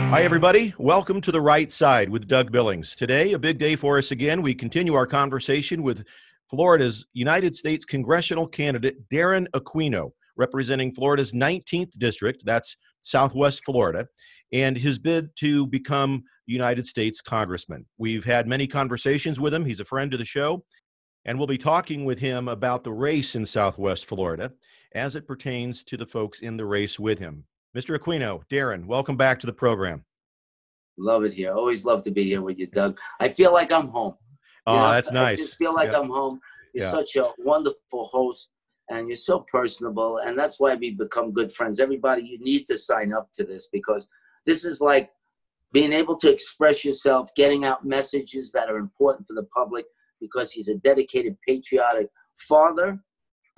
Hi, everybody. Welcome to The Right Side with Doug Billings. Today, a big day for us again. We continue our conversation with Florida's United States congressional candidate, Darren Aquino, representing Florida's 19th district, that's Southwest Florida, and his bid to become United States congressman. We've had many conversations with him. He's a friend of the show, and we'll be talking with him about the race in Southwest Florida as it pertains to the folks in the race with him. Mr. Aquino, Darren, welcome back to the program. Love it here. Always love to be here with you, Doug. I feel like I'm home. That's nice. I just feel like I'm home. You're such a wonderful host, and you're so personable, and that's why we become good friends. Everybody, you need to sign up to this, because this is like being able to express yourself, getting out messages that are important for the public, because he's a dedicated, patriotic father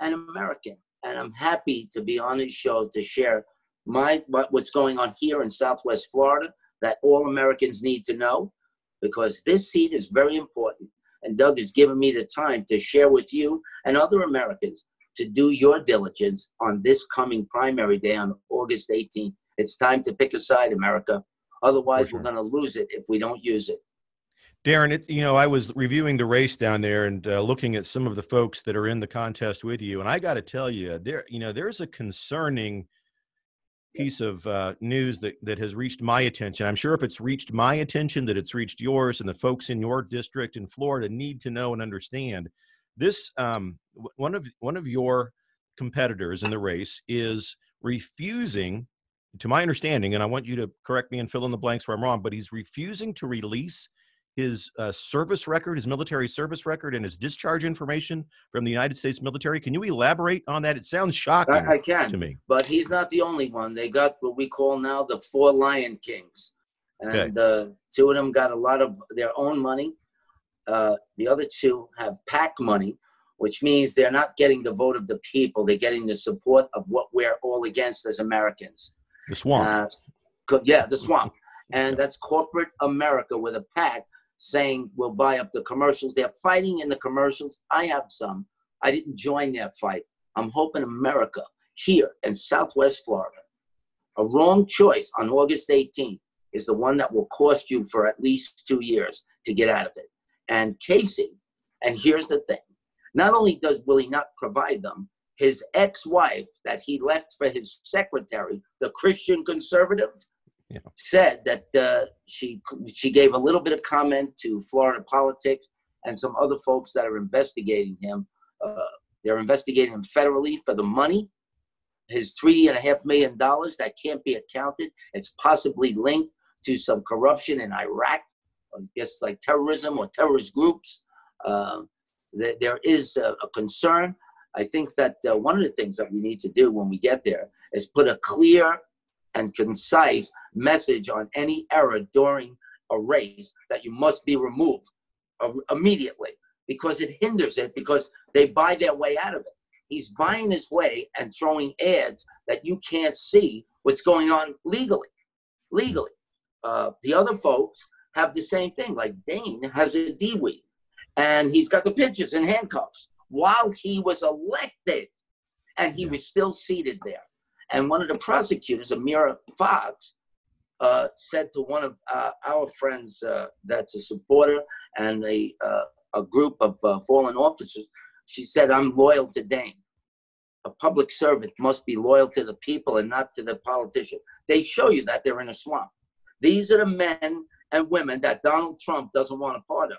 and American. And I'm happy to be on his show to share what's going on here in Southwest Florida that all Americans need to know, because this seat is very important. And Doug has given me the time to share with you and other Americans to do your diligence on this coming primary day on August 18th. It's time to pick a side, America. Otherwise, we're going to lose it if we don't use it. Darren, I was reviewing the race down there and looking at some of the folks that are in the contest with you. And I got to tell you, there's a concerning piece of news that has reached my attention. I'm sure if it's reached my attention, that it's reached yours, and the folks in your district in Florida need to know and understand. This one of your competitors in the race is refusing, to my understanding, and I want you to correct me and fill in the blanks where I'm wrong, but he's refusing to release his service record, his military service record, and his discharge information from the United States military. Can you elaborate on that? It sounds shocking I can, to me. But he's not the only one. They got what we call now the 4 Lion Kings. And 2 of them got a lot of their own money. The other 2 have PAC money, which means they're not getting the vote of the people. They're getting the support of what we're all against as Americans. The swamp. The swamp. And that's corporate America with a PAC saying we'll buy up the commercials. They're fighting in the commercials. I have some. I didn't join their fight. I'm hoping America here in Southwest Florida, a wrong choice on August 18th is the one that will cost you for at least 2 years to get out of it. And Casey, and here's the thing, not only will he not provide them, his ex-wife that he left for his secretary, the Christian conservative, said that she gave a little bit of comment to Florida politics and some other folks that are investigating him. They're investigating him federally for the money, his $3.5 million that can't be accounted. It's possibly linked to some corruption in Iraq, I guess like terrorism or terrorist groups. There is a concern. I think that one of the things that we need to do when we get there is put a clear and concise message on any error during a race that you must be removed immediately, because it hinders it, because they buy their way out of it. He's buying his way and throwing ads that you can't see what's going on legally. The other folks have the same thing, like Dane has a D-Weed, and he's got the pictures in handcuffs while he was elected, and he was still seated there. And one of the prosecutors, Amira Fox, said to one of our friends that's a supporter and a group of fallen officers, she said, I'm loyal to Dane. A public servant must be loyal to the people and not to the politician. They show you that they're in a swamp. These are the men and women that Donald Trump doesn't want a part of.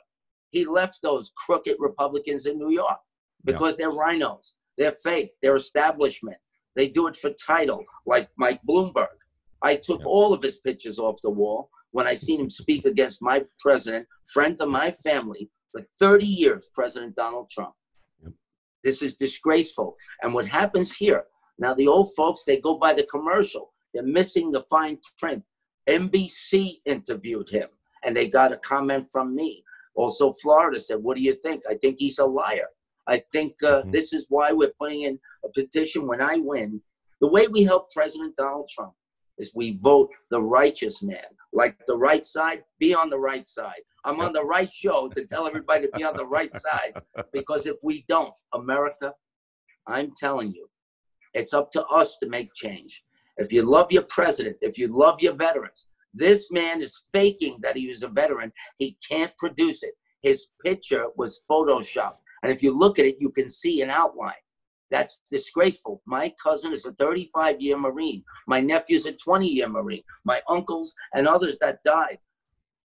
He left those crooked Republicans in New York because they're rhinos. They're fake. They're establishment. They do it for title, like Mike Bloomberg. I took all of his pictures off the wall when I seen him speak against my president, friend of my family, for 30 years, President Donald Trump. This is disgraceful. And what happens here, now the old folks, they go by the commercial. They're missing the fine print. NBC interviewed him, and they got a comment from me. Also, Florida said, what do you think? I think he's a liar. I think this is why we're putting in a petition when I win. The way we help President Donald Trump is we vote the righteous man. Like the right side, be on the right side. I'm on the right show to tell everybody to be on the right side, because if we don't, America, I'm telling you, it's up to us to make change. If you love your president, if you love your veterans, This man is faking that he was a veteran. He can't produce it. His picture was photoshopped. And if you look at it, you can see an outline. That's disgraceful. My cousin is a 35-year Marine. My nephew's a 20-year Marine. My uncles and others that died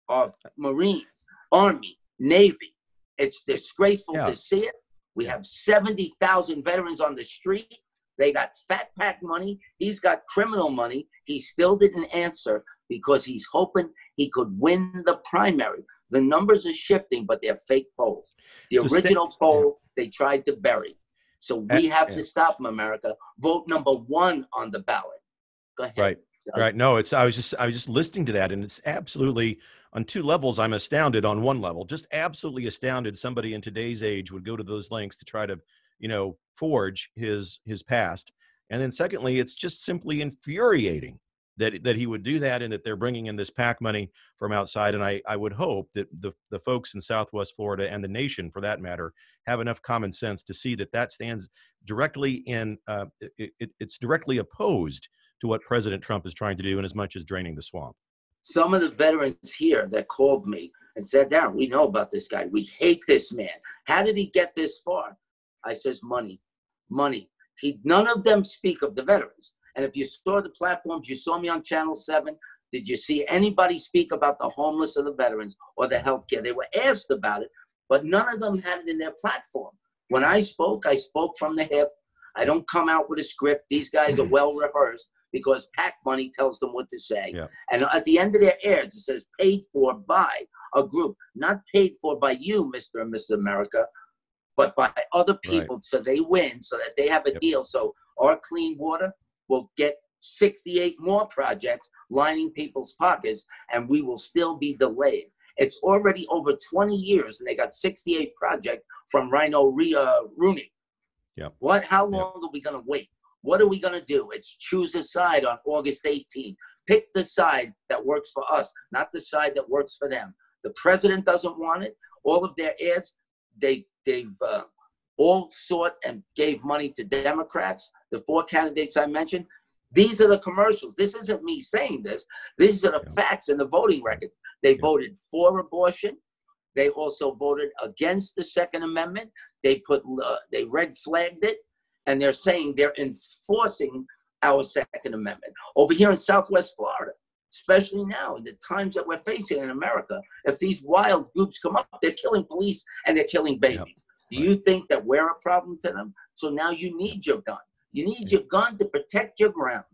are Marines, Army, Navy. It's disgraceful to see it. We have 70,000 veterans on the street. They got fat pack money. He's got criminal money. He still didn't answer because he's hoping he could win the primary. The numbers are shifting, but they're fake polls. The original poll, they tried to bury. So we have to stop them, America. Vote number 1 on the ballot. Go ahead. Right. Right. No, I was just listening to that, and it's absolutely on 2 levels. I'm astounded on 1 level, just absolutely astounded somebody in today's age would go to those lengths to try to, forge his past. And then secondly, it's just simply infuriating that he would do that, and that they're bringing in this PAC money from outside. And I would hope that the folks in Southwest Florida, and the nation for that matter, have enough common sense to see that stands directly in, it's directly opposed to what President Trump is trying to do, in as much as draining the swamp. Some of the veterans here that called me and said, Darren, we know about this guy. We hate this man. How did he get this far? I says, money. None of them speak of the veterans. And if you saw the platforms, you saw me on Channel 7, did you see anybody speak about the homeless or the veterans or the healthcare? They were asked about it, but none of them had it in their platform. When I spoke from the hip. I don't come out with a script. These guys are well rehearsed because PAC money tells them what to say. Yeah. And at the end of their ads, it says paid for by a group, not paid for by you, Mr. and Mr. America, but by other people, so they win, so that they have a deal. So our clean water will get 68 more projects lining people's pockets, and we will still be delayed. It's already over 20 years, and they got 68 projects from Rhino Rooney. Yep. How long are we going to wait? What are we going to do? It's choose a side on August 18th. Pick the side that works for us, not the side that works for them. The president doesn't want it. All of their ads, they've all sought and gave money to Democrats. The 4 candidates I mentioned, these are the commercials. This isn't me saying this. These are the facts in the voting record. They voted for abortion. They also voted against the Second Amendment. They red flagged it, and they're saying they're enforcing our Second Amendment. Over here in Southwest Florida, especially now in the times that we're facing in America, if these wild groups come up, they're killing police and they're killing babies. Yep. Do you think that we're a problem to them? So now you need your gun. You need your gun to protect your ground.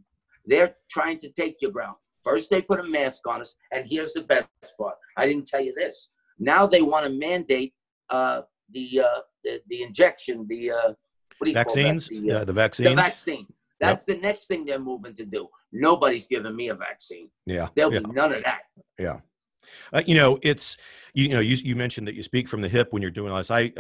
They're trying to take your ground. First, they put a mask on us, and here's the best part. I didn't tell you this. Now they want to mandate the injection, what do you vaccines? Call that? The vaccines. The vaccine. That's the next thing they're moving to do. Nobody's giving me a vaccine. Yeah. There'll be none of that. Yeah. It's you mentioned that you speak from the hip when you're doing this. I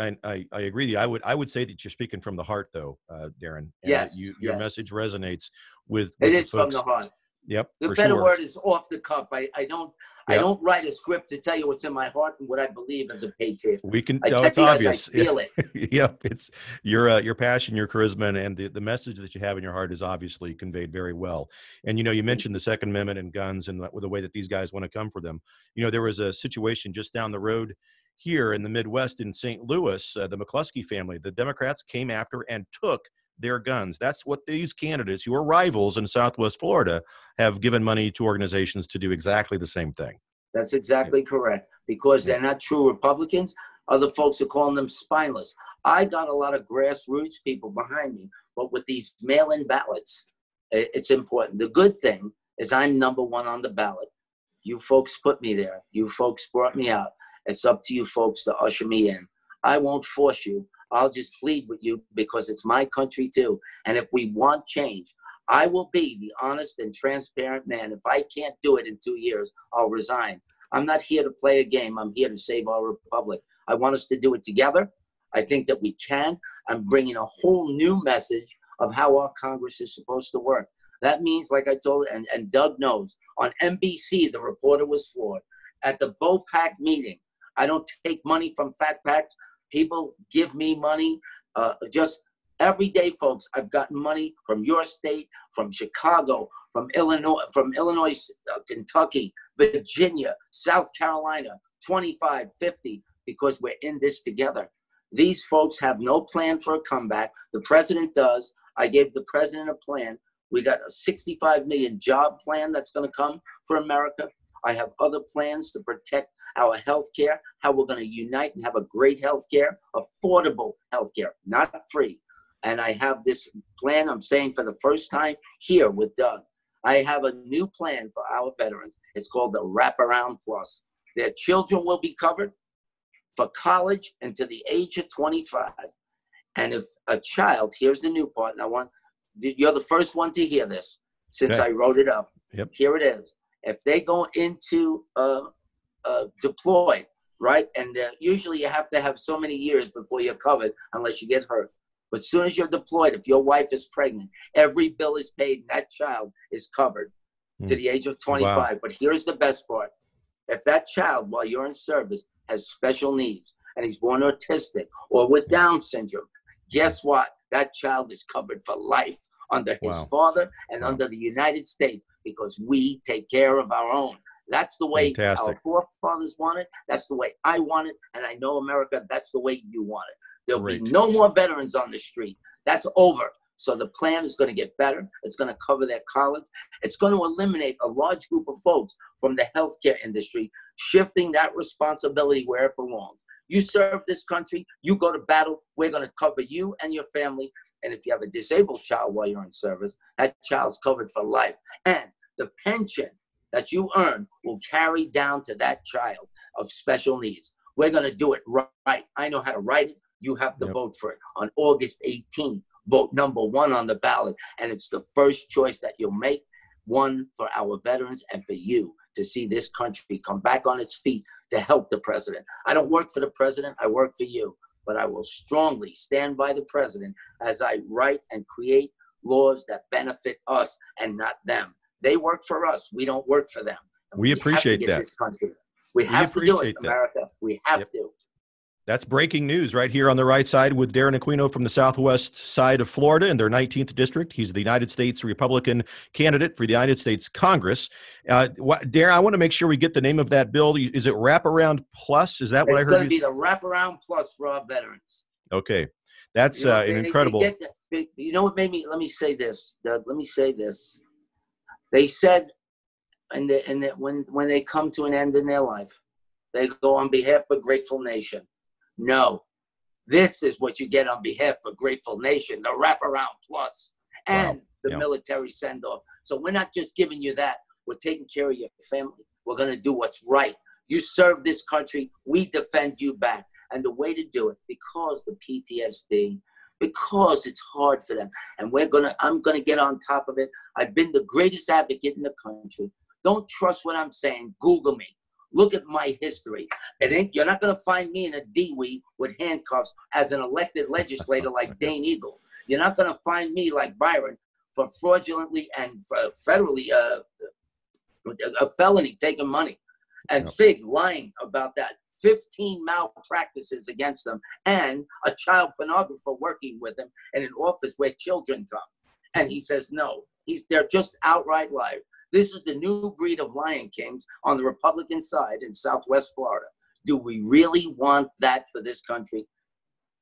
agree with you. I would say that you're speaking from the heart, though, Darren. And yes. Your message resonates with it is folks. From the heart. Yep. The better word is off the cuff. I don't write a script to tell you what's in my heart and what I believe as a patriot. We can tell it's obvious. I feel it. Yep. It's your passion, your charisma, and the message that you have in your heart is obviously conveyed very well. And you mentioned the Second Amendment and guns and the way that these guys want to come for them. There was a situation just down the road here in the Midwest in St. Louis. The McCluskey family, the Democrats came after and took their guns. That's what these candidates, who are rivals in Southwest Florida, have given money to organizations to do exactly the same thing. That's exactly correct. Because they're not true Republicans. Other folks are calling them spineless. I got a lot of grassroots people behind me, but with these mail-in ballots, it's important. The good thing is I'm number 1 on the ballot. You folks put me there. You folks brought me out. It's up to you folks to usher me in. I won't force you. I'll just plead with you because it's my country too. And if we want change, I will be the honest and transparent man. If I can't do it in 2 years, I'll resign. I'm not here to play a game. I'm here to save our republic. I want us to do it together. I think that we can. I'm bringing a whole new message of how our Congress is supposed to work. That means, like I told, and Doug knows, on NBC, the reporter was floored. At the BOPAC meeting, I don't take money from fat PACs. People give me money. Just Every day, folks, I've gotten money from your state, from Chicago, from Illinois, Kentucky, Virginia, South Carolina, 25, 50, because we're in this together. These folks have no plan for a comeback. The president does. I gave the president a plan. We got a 65 million job plan that's going to come for America. I have other plans to protect our health care, how we're going to unite and have a great health care, affordable health care, not free. And I have this plan, I'm saying for the first time here with Doug. I have a new plan for our veterans. It's called the Wraparound Plus. Their children will be covered for college and to the age of 25. And if a child, here's the new part, and you're the first one to hear this since I wrote it up. Yep. Here it is. If they go into deployed, right? And usually you have to have so many years before you're covered unless you get hurt. But as soon as you're deployed, if your wife is pregnant, every bill is paid and that child is covered to the age of 25. Wow. But here's the best part. If that child, while you're in service, has special needs and he's born autistic or with Down syndrome, guess what? That child is covered for life under his father and under the United States because we take care of our own. That's the way our forefathers wanted. That's the way I want it. And I know, America, that's the way you want it. There'll be no more veterans on the street. That's over. So the plan is going to get better. It's going to cover their college. It's going to eliminate a large group of folks from the healthcare industry, shifting that responsibility where it belongs. You serve this country, you go to battle, we're going to cover you and your family. And if you have a disabled child while you're in service, that child's covered for life. And the pension that you earn will carry down to that child of special needs. We're going to do it right. I know how to write it. You have to vote for it on August 18th. Vote number 1 on the ballot. And it's the first choice that you'll make, one for our veterans and for you to see this country come back on its feet to help the president. I don't work for the president. I work for you. But I will strongly stand by the president as I write and create laws that benefit us and not them. They work for us. We don't work for them. We appreciate that. This country. We have to do it, America. We have to. That's breaking news right here on the right side with Darren Aquino from the southwest side of Florida in their 19th district. He's the United States Republican candidate for the United States Congress. Darren, I want to make sure we get the name of that bill. Is it Wraparound Plus? Is that what I heard? It's going to be the Wraparound Plus for our veterans. Okay. That's an incredible. You know what made me, let me say this, Doug, let me say this. They said, when they come to an end in their life, they go on behalf of a grateful nation. No, this is what you get on behalf of Grateful Nation, the Wraparound Plus and the military send-off. So we're not just giving you that. We're taking care of your family. We're going to do what's right. You serve this country. We defend you back. And the way to do it, because the PTSD, because it's hard for them. And I'm going to get on top of it. I've been the greatest advocate in the country. Don't trust what I'm saying. Google me. Look at my history. You're not going to find me in a DWI with handcuffs as an elected legislator like Dane Eagle. You're not going to find me like Byron for fraudulently and federally a felony taking money. And Fig lying about that. 15 malpractices against them and a child pornographer working with him in an office where children come. And he says no. They're just outright liars. This is the new breed of Lion Kings on the Republican side in Southwest Florida. Do we really want that for this country?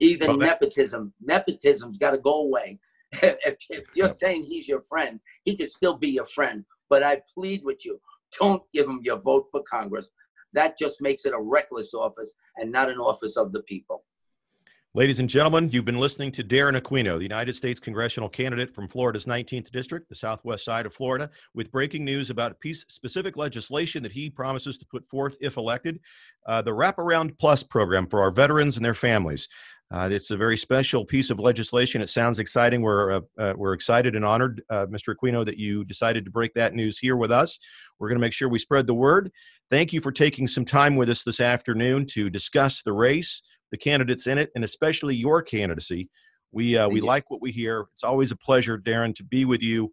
Even nepotism's got to go away. If you're saying he's your friend, he could still be your friend. But I plead with you, don't give him your vote for Congress. That just makes it a reckless office and not an office of the people. Ladies and gentlemen, you've been listening to Darren Aquino, the United States congressional candidate from Florida's 19th district, the southwest side of Florida, with breaking news about specific legislation that he promises to put forth if elected, the Wraparound Plus program for our veterans and their families. It's a very special piece of legislation. It sounds exciting. We're excited and honored, Mr. Aquino, that you decided to break that news here with us. We're going to make sure we spread the word. Thank you for taking some time with us this afternoon to discuss the race, the candidates in it, and especially your candidacy. We like what we hear. It's always a pleasure, Darren, to be with you.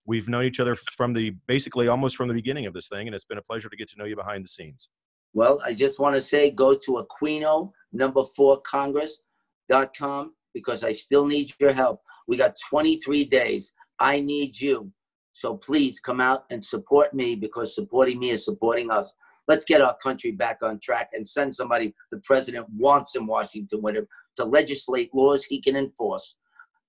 We've known each other from basically almost from the beginning of this thing, and it's been a pleasure to get to know you behind the scenes. Well, I just want to say, go to Aquino, 4congress.com. because I still need your help. We got 23 days. I need you. So please come out and support me, because supporting me is supporting us. Let's get our country back on track and send somebody the president wants in Washington with him to legislate laws he can enforce.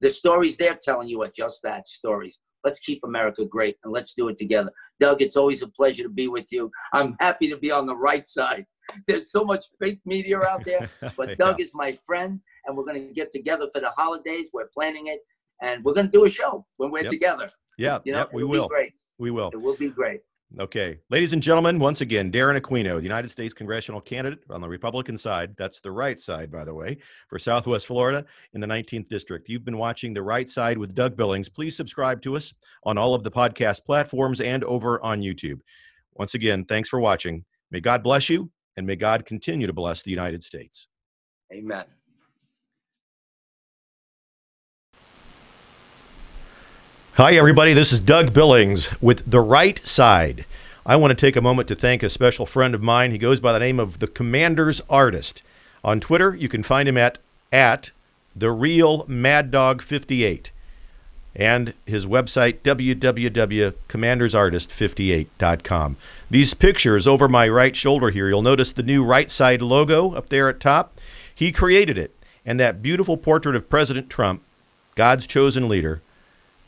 The stories they're telling you are just that, stories. Let's keep America great, and let's do it together. Doug, it's always a pleasure to be with you. I'm happy to be on the right side. There's so much fake media out there, but Doug is my friend, and we're going to get together for the holidays. We're planning it, and we're going to do a show when we're together. Yeah, you know, we will. Great. We will. It will be great. Okay. Ladies and gentlemen, once again, Darren Aquino, the United States congressional candidate on the Republican side. That's the right side, by the way, for Southwest Florida in the 19th District. You've been watching The Right Side with Doug Billings. Please subscribe to us on all of the podcast platforms and over on YouTube. Once again, thanks for watching. May God bless you, and may God continue to bless the United States. Amen. Hi, everybody. This is Doug Billings with The Right Side. I want to take a moment to thank a special friend of mine. He goes by the name of The Commander's Artist. On Twitter, you can find him at TheRealMadDog58. And his website, www.commandersartist58.com. These pictures over my right shoulder here, you'll notice the new Right Side logo up there at top. He created it. And that beautiful portrait of President Trump, God's chosen leader,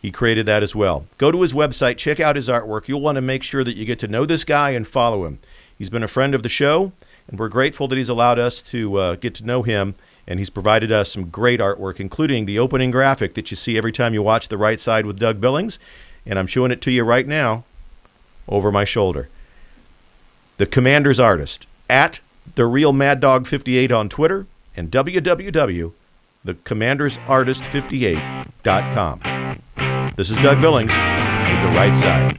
he created that as well. Go to his website, check out his artwork. You'll want to make sure that you get to know this guy and follow him. He's been a friend of the show, and we're grateful that he's allowed us to get to know him, and he's provided us some great artwork, including the opening graphic that you see every time you watch The Right Side with Doug Billings, and I'm showing it to you right now over my shoulder. The Commander's Artist, at TheRealMadDog58 on Twitter, and www.thecommandersartist58.com. This is Doug Billings with The Right Side.